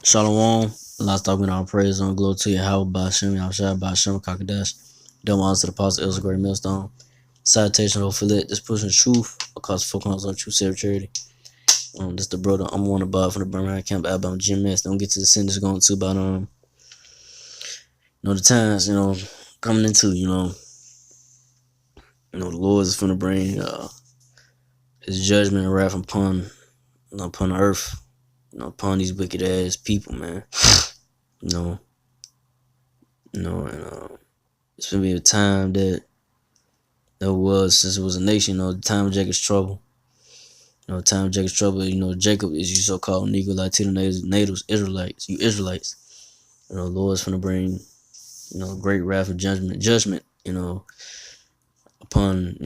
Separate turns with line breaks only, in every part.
Shalom. Last talk, all praise on glory to you. How about Shem? Yahshua by Shem Kakadash. Double honors to the apostle, Elder Great Millstone. Salutation, hopefully, just pushing truth across the focus on true self charity. This the brother. I'm one above from the Birmingham Camp, Alabama Gym Mess. Don't get to the sentence going to about the times coming into the Lord is finna bring His judgment and wrath upon the earth, upon these wicked ass people, man. And it's gonna be a time that was since it was a nation. The time of Jacob's trouble. The time of Jacob's trouble. Jacob is you so-called Negro, Latino natives, Israelites. You Israelites. The Lord's gonna bring great wrath of judgment. Upon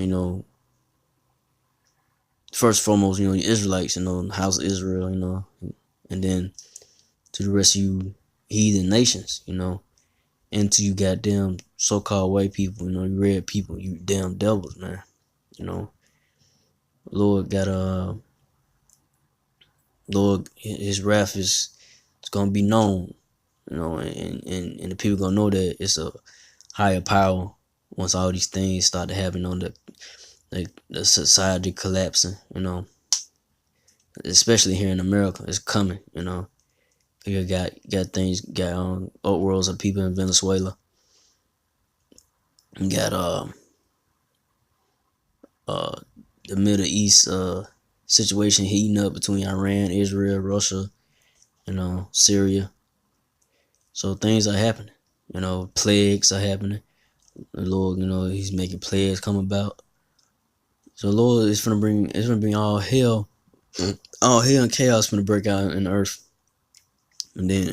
first and foremost, the Israelites. The house of Israel. And then to the rest of you heathen nations. And to you goddamn so-called white people, you red people, you damn devils, man. Lord got Lord, His wrath is gonna be known, and the people gonna know that it's a higher power once all these things start to happen on the society collapsing, especially here in America, it's coming, You got upworlds of people in Venezuela. You got the Middle East situation heating up between Iran, Israel, Russia, Syria. So things are happening. Plagues are happening. The Lord, He's making plagues come about. So the Lord is gonna bring all hell and chaos gonna break out in the earth. And then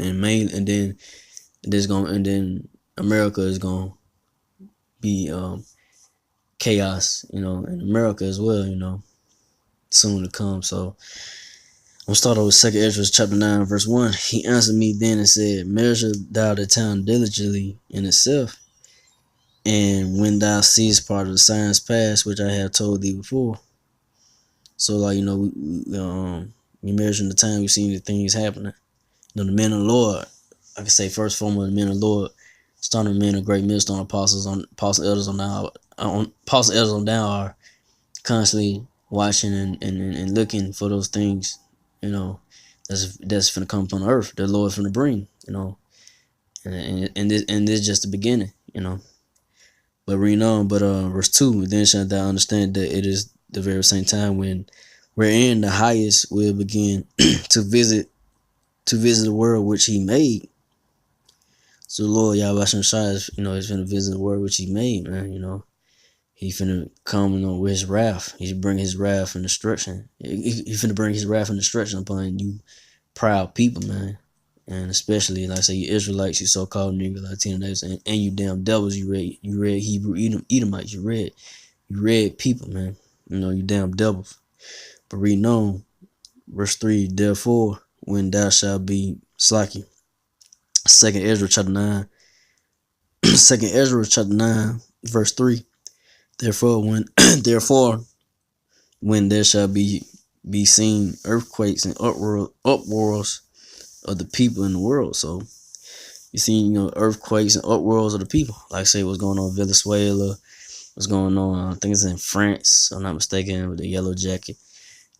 America is gonna be chaos, in America as well, soon to come. So I'm gonna start with 2 Ezra chapter 9, verse 1. He answered me then and said, measure thou the town diligently in itself, and when thou seest part of the signs past, which I have told thee before. So we measuring the time, we seeing the things happening. The men of the Lord, I can say first foremost, the men of the Lord, starting men of great millstone, apostle elders on down are constantly watching and looking for those things, that's finna come upon the earth. The Lord finna bring, and this is just the beginning, But reading on, verse 2, then shalt thou understand that it is the very same time wherein the highest will begin to visit the world which He made. So the Lord Yahweh Shai is, he's finna visit the world which He made, man. He finna come, with His wrath. He's bring His wrath and destruction. He finna bring His wrath and destruction upon you proud people, man. And especially, like I say, you Israelites, you so-called Negro, Latino natives, and you damn devils, you red Hebrew Edomites, you red people, man. You damn devils. But reading on, verse 3, therefore, when thou shalt be slacking. 2 Ezra chapter 9, 2 Ezra chapter 9, verse 3. Therefore, when there shall be seen earthquakes and uproars of the people in the world. So you see, earthquakes and uproars of the people. Like I say, what's going on in Venezuela, what's going on, I think it's in France, if I'm not mistaken, with the yellow jacket.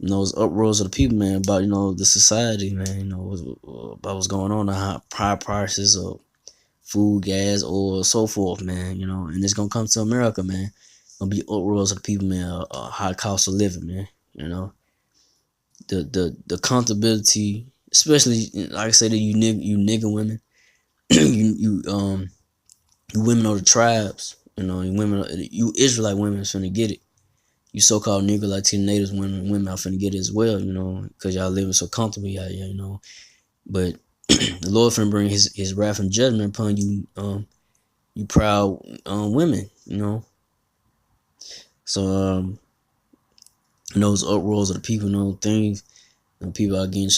Those uproars of the people, man, about, the society, man, about what's going on, the high prices of food, gas, oil, so forth, man, and it's gonna come to America, man. Gonna be uproars of the people, man, high cost of living, man, the accountability, especially, like I said, you nigga women, you women of the tribes, you Israelite women is finna get it. You so-called Negro, Latino natives, women are finna get it as well, because y'all living so comfortably out here, But the Lord finna bring His wrath and judgment upon you, you proud women, So those uproars of the people, things, and people are getting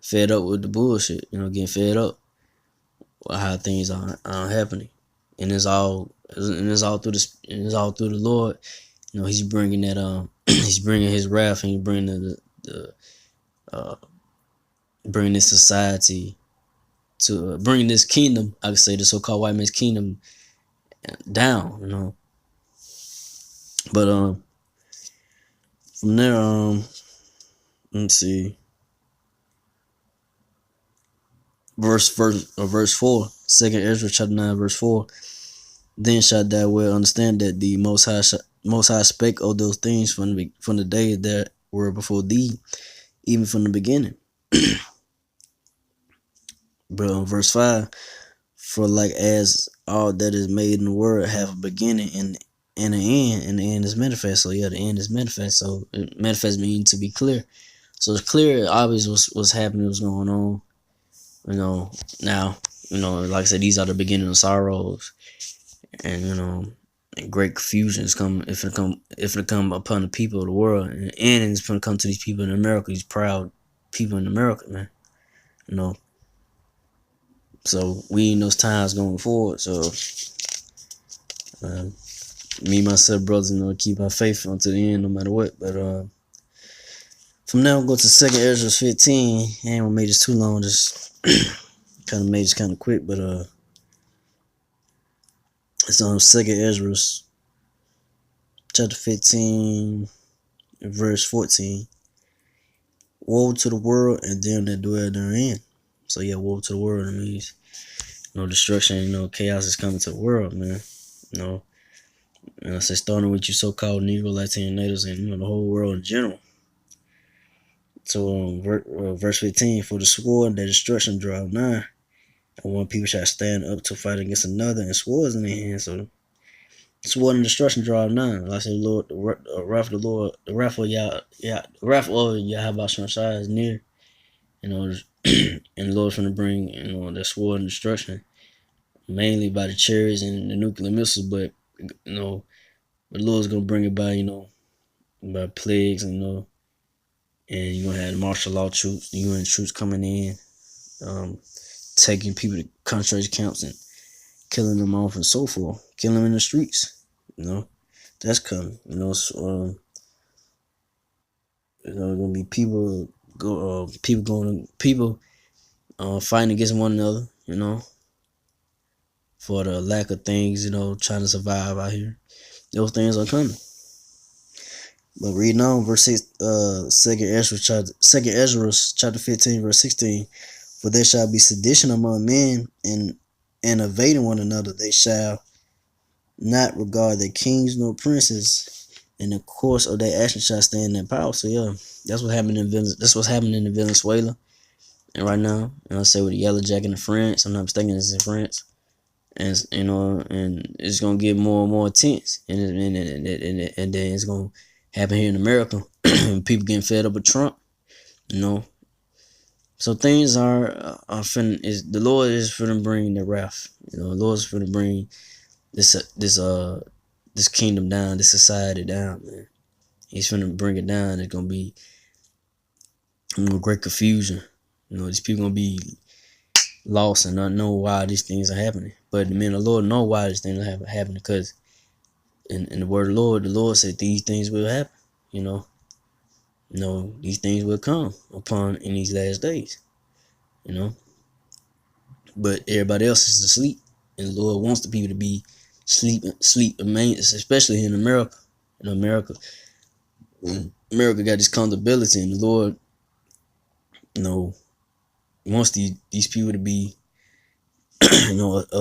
fed up with the bullshit, getting fed up with how things are happening, and it's all through the Lord. He's bringing that He's bringing His wrath, and He's bringing bringing this society to bring this kingdom, I could say the so-called white man's kingdom down, But from there, let's see, verse 4, Second Ezra chapter 9, verse 4. Then shalt thou well understand that the Most High spake of those things from the days that were before thee, even from the beginning. But verse 5, for like as all that is made in the world have a beginning and an end, and the end is manifest. So yeah, the end is manifest. So manifest means to be clear. So it's clear, obvious what's happening, what's going on. Now, like I said, these are the beginning of sorrows, and and great confusions come if it come upon the people of the world, and it's gonna come to these people in America, these proud people in America, man. So we in those times going forward. So me, myself, brothers, keep our faith until the end, no matter what. But from now, we'll go to Second Ezra 15. I ain't gonna make this too long. Just kind of made this kind of quick, but it's on Second Ezra chapter 15, verse 14. Woe to the world and them that dwell therein. So yeah, woe to the world. It means destruction, chaos is coming to the world, man. And I say starting with you so-called Negro, Latino natives, and the whole world in general. So verse 15, for the sword that destruction draweth nigh, and one people shall stand up to fight against another, and swords in their hands. So sword and destruction draweth nigh. Like I said, Lord, the wrath of the Lord, the wrath of Yahweh Shai is near. And the Lord's going to bring that sword and destruction, mainly by the chariots and the nuclear missiles, but the Lord's going to bring it by plagues, and you're going to have martial law troops, UN troops coming in, taking people to concentration camps and killing them off and so forth, killing them in the streets. That's coming. Gonna be people fighting against one another. For the lack of things, trying to survive out here. Those things are coming. But reading on, verse 6, Second Ezra chapter 15, verse 16. For there shall be sedition among men, and evading one another. They shall not regard their kings nor princes, and the course of their actions shall stand in power. So yeah, that's what's happening in Venezuela. And right now, I say with the yellow jacket in France, I'm not mistaken, it's in France. And and it's gonna get more and more intense, and then it's gonna happen here in America. People getting fed up with Trump, So things are the Lord is finna bring the wrath. The Lord's finna bring this kingdom down, this society down, man. He's finna bring it down. It's gonna be great confusion. These people gonna be lost and not know why these things are happening. But the Lord know why these things are happening, because in the word of the Lord said these things will happen. These things will come upon in these last days. But everybody else is asleep, and the Lord wants the people to be sleep, especially in America. America got this accountability, and the Lord, wants these people to be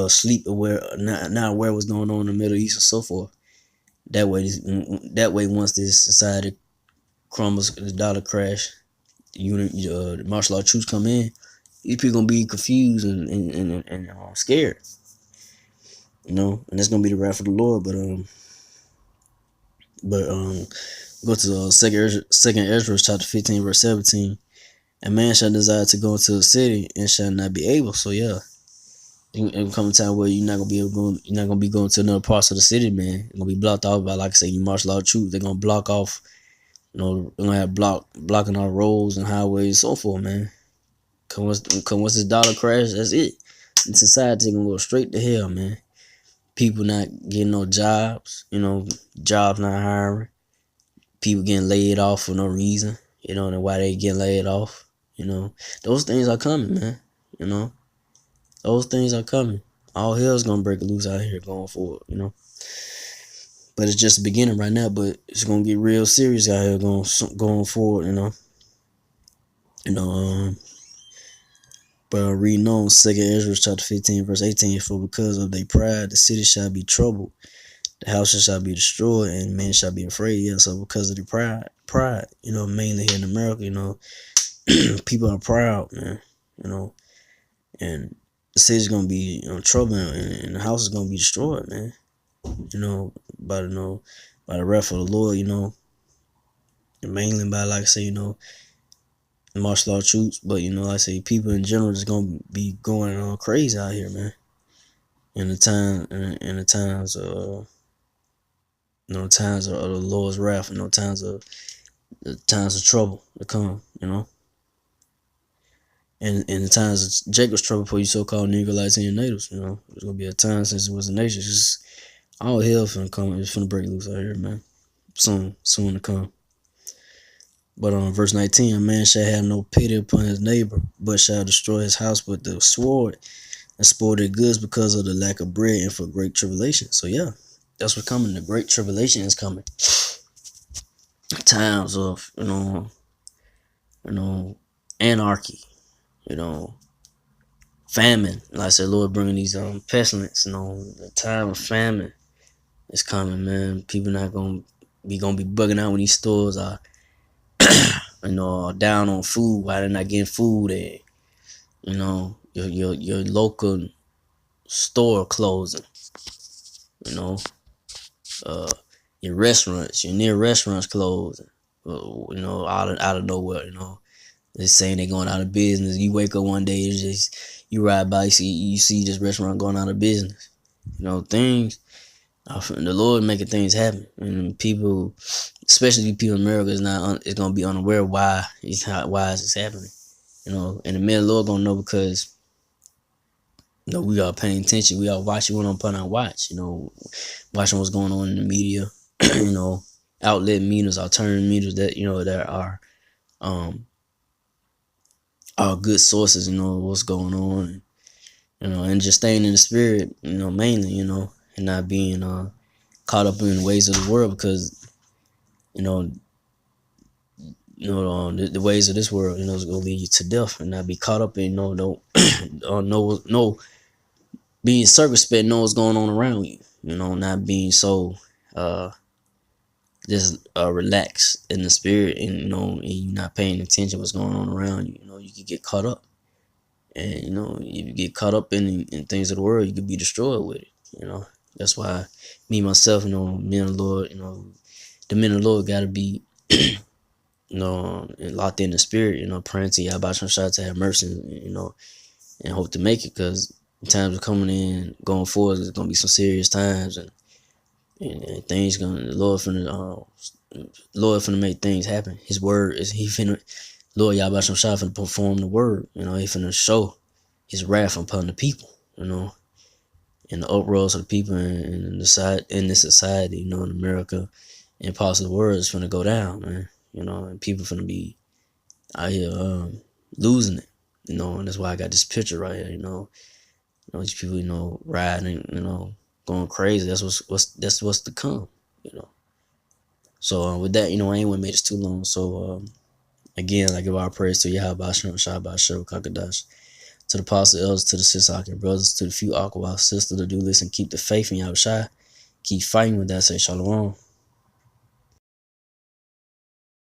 sleep aware, not aware what's going on in the Middle East and so forth. That way, once this society crumbles, the dollar crash, the martial law troops come in, these people gonna be confused and scared. And that's gonna be the wrath of the Lord. But go to Second Ezra chapter 15, verse 17. A man shall desire to go into a city and shall not be able. So yeah, it will come a time where you're not gonna be going to another parts of the city, man. It's gonna be blocked off by, like I say, you martial law troops. They're gonna block off. They're gonna have blocking our roads and highways and so forth, man. Once this dollar crash, that's it. And society gonna go straight to hell, man. People not getting no jobs, jobs not hiring. People getting laid off for no reason, and why they getting laid off. Those things are coming, man. Those things are coming. All hell's gonna break loose out here going forward, you know. But it's just the beginning right now. But it's gonna get real serious out here going forward, you know. You know, but reading on 2nd Ezra chapter 15 verse 18, for because of their pride the city shall be troubled, the houses shall be destroyed, and men shall be afraid. Yeah, so because of the pride, you know, mainly here in America, you know, people are proud, man, you know, and the city's gonna be in trouble, and the house is gonna be destroyed, man. You know, by the wrath of the Lord, you know, and mainly by, like I say, you know, martial law troops, but you know, like I say, people in general is gonna be going on crazy out here, man. In the times of times of the Lord's wrath, the times of trouble to come, you know. And in the times of Jacob's trouble for you so-called Negroites and your natives, you know. There's gonna be a time since it was a nation. It's just all hell finna come. It's finna break loose out here, man. Soon to come. But on verse 19, a man shall have no pity upon his neighbor, but shall destroy his house with the sword and spoil their goods because of the lack of bread and for great tribulation. So yeah, that's what's coming. The great tribulation is coming. Times of anarchy, famine. Like I said, Lord bringing these pestilence. The time of famine is coming, man. People not gonna be bugging out when these stores are down on food. Why they're not getting food? And your local store closing. Your restaurants, your near restaurants closing. Out of nowhere. They're saying they're going out of business. You wake up one day, it's just you ride by, you see this restaurant going out of business. Things. The Lord making things happen, and people, especially people in America, is gonna be unaware why is this happening. And the men of the Lord gonna know because we are paying attention. We are watching what on put on watch. Watching what's going on in the media. Outlet meters, alternative meters that that are good sources. What's going on. And just staying in the spirit. Mainly. And not being caught up in the ways of the world because the ways of this world is gonna lead you to death and not be caught up in being circumspect, know what's going on around you. Not being so just relaxed in the spirit, and you're not paying attention what's going on around you. You could get caught up, and if you get caught up in things of the world, you could be destroyed with it. That's why me myself, men of the Lord, the men of the Lord gotta be locked in the spirit, praying to Yahweh Shai to have mercy, and hope to make it, because times are coming in, going forward, there's gonna be some serious times, and things the Lord finna make things happen. His word is Lord Yahweh Shai finna perform the word. He finna show his wrath upon the people, and the uproars of the people in this society, in America, and parts of the world is finna go down, man. And people finna be out here losing it, and that's why I got this picture right here, these people, riding, going crazy. That's what's to come. So with that, I ain't want to make this too long. So again, I give our praise to Yahweh Shem Shabbat Shem Kakadash, to the apostle elders, to the sister brothers, to the few Aqua sisters that do listen, keep the faith in Yahweh Shai, keep fighting with that. Say shalom.